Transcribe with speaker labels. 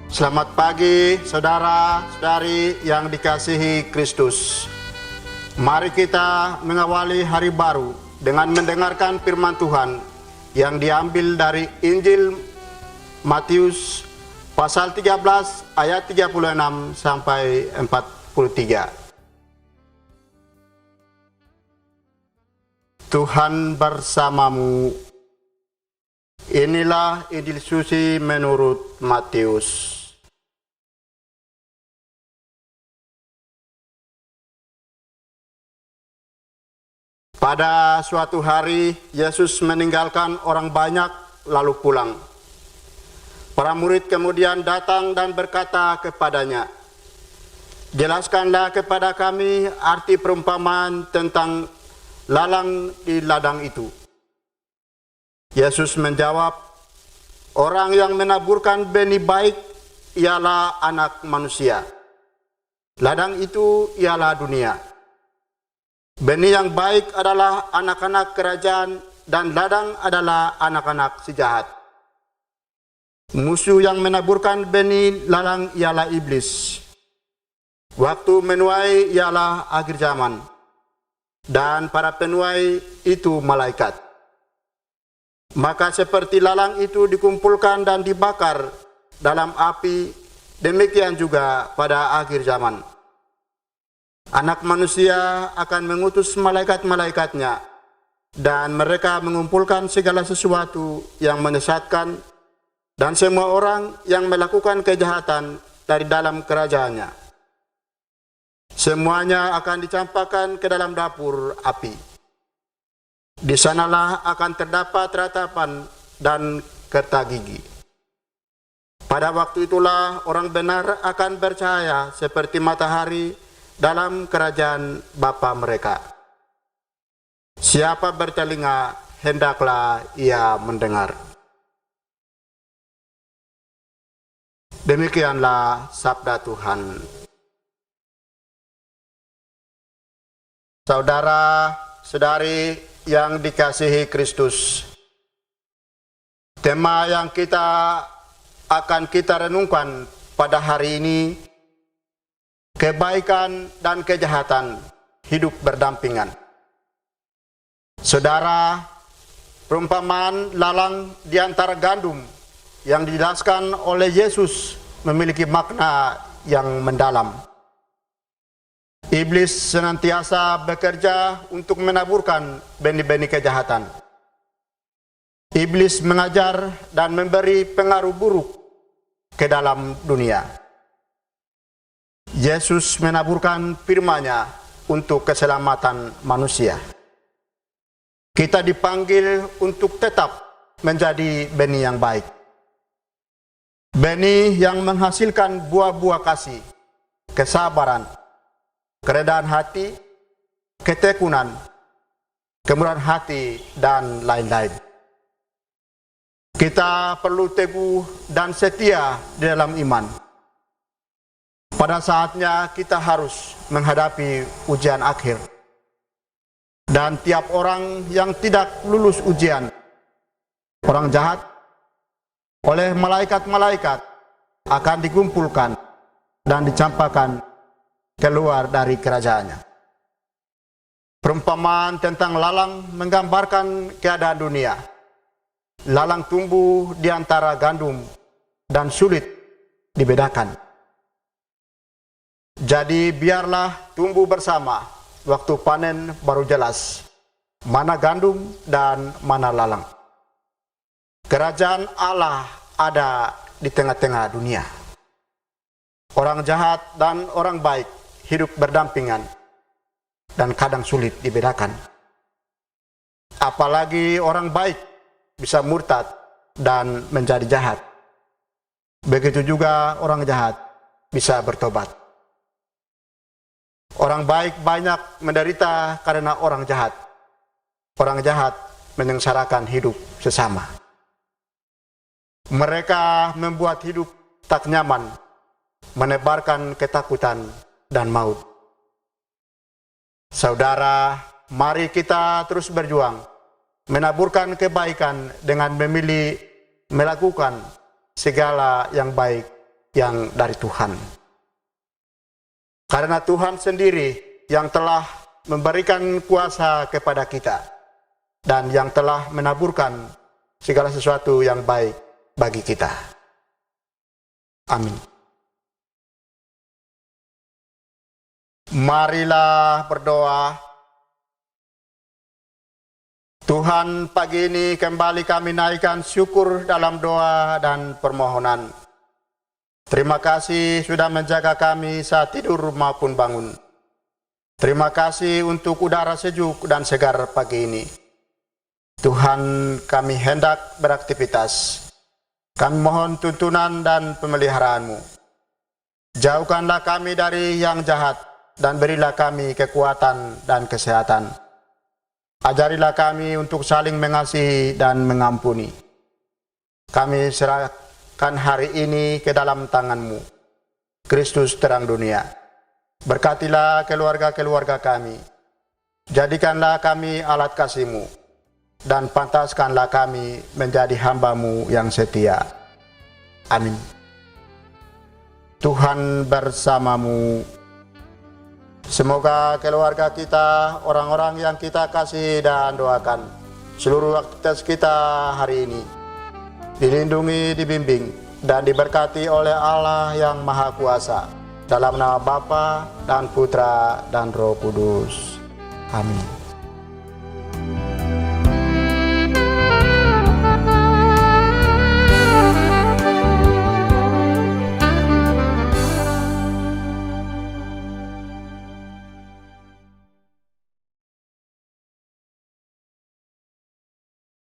Speaker 1: Selamat pagi saudara-saudari yang dikasihi Kristus. Mari kita mengawali hari baru dengan mendengarkan firman Tuhan yang diambil dari Injil Matius pasal 13 ayat 36 sampai 43. Tuhan bersamamu. Inilah Injil suci menurut Matius. Pada suatu hari, Yesus meninggalkan orang banyak lalu pulang. Para murid kemudian datang dan berkata kepadanya, "Jelaskanlah kepada kami arti perumpamaan tentang lalang di ladang itu." Yesus menjawab, "Orang yang menaburkan benih baik ialah anak manusia. Ladang itu ialah dunia. Benih yang baik adalah anak-anak kerajaan dan ladang adalah anak-anak si jahat. Musuh yang menaburkan benih lalang ialah iblis. Waktu menuai ialah akhir zaman, dan para penuai itu malaikat. Maka seperti lalang itu dikumpulkan dan dibakar dalam api, demikian juga pada akhir zaman. Anak manusia akan mengutus malaikat-malaikatnya, dan mereka mengumpulkan segala sesuatu yang menyesatkan dan semua orang yang melakukan kejahatan dari dalam kerajaannya. Semuanya akan dicampakkan ke dalam dapur api. Di sanalah akan terdapat ratapan dan kerta gigi. Pada waktu itulah orang benar akan bercahaya seperti matahari dalam kerajaan Bapa mereka. Siapa bertelinga, hendaklah ia mendengar." Demikianlah sabda Tuhan. Saudara-saudari yang dikasihi Kristus, tema yang akan kita renungkan pada hari ini, kebaikan dan kejahatan hidup berdampingan. Saudara, perumpamaan lalang di antara gandum yang dijelaskan oleh Yesus memiliki makna yang mendalam. Iblis senantiasa bekerja untuk menaburkan benih-benih kejahatan. Iblis mengajar dan memberi pengaruh buruk ke dalam dunia. Yesus menaburkan firman-Nya untuk keselamatan manusia. Kita dipanggil untuk tetap menjadi benih yang baik. Benih yang menghasilkan buah-buah kasih, kesabaran, keredaan hati, ketekunan, kemurahan hati, dan lain-lain. Kita perlu teguh dan setia di dalam iman. Pada saatnya kita harus menghadapi ujian akhir. Dan tiap orang yang tidak lulus ujian, orang jahat, oleh malaikat-malaikat akan dikumpulkan dan dicampakkan keluar dari kerajaannya. Perumpamaan tentang lalang menggambarkan keadaan dunia. Lalang tumbuh di antara gandum dan sulit dibedakan. Jadi biarlah tumbuh bersama, waktu panen baru jelas mana gandum dan mana lalang. Kerajaan Allah ada di tengah-tengah dunia. Orang jahat dan orang baik hidup berdampingan dan kadang sulit dibedakan. Apalagi orang baik bisa murtad dan menjadi jahat. Begitu juga orang jahat bisa bertobat. Orang baik banyak menderita karena orang jahat. Orang jahat menyengsarakan hidup sesama. Mereka membuat hidup tak nyaman, menebarkan ketakutan dan maut. Saudara, mari kita terus berjuang, menaburkan kebaikan dengan memilih melakukan segala yang baik yang dari Tuhan. Karena Tuhan sendiri yang telah memberikan kuasa kepada kita dan yang telah menaburkan segala sesuatu yang baik bagi kita. Amin. Marilah berdoa. Tuhan, pagi ini kembali kami naikkan syukur dalam doa dan permohonan. Terima kasih sudah menjaga kami saat tidur maupun bangun. Terima kasih untuk udara sejuk dan segar pagi ini. Tuhan, kami hendak beraktivitas. Kami mohon tuntunan dan pemeliharaanmu. Jauhkanlah kami dari yang jahat dan berilah kami kekuatan dan kesehatan. Ajarilah kami untuk saling mengasihi dan mengampuni. Kami serahkan hari ini ke dalam tangan-Mu, Kristus terang dunia. Berkatilah keluarga-keluarga kami. Jadikanlah kami alat kasih-Mu, dan pantaskanlah kami menjadi hamba-Mu yang setia. Amin. Tuhan bersamamu. Semoga keluarga kita, orang-orang yang kita kasih dan doakan, seluruh aktivitas kita hari ini dilindungi, dibimbing, dan diberkati oleh Allah yang Maha Kuasa, dalam nama Bapa dan Putra dan Roh Kudus. Amin.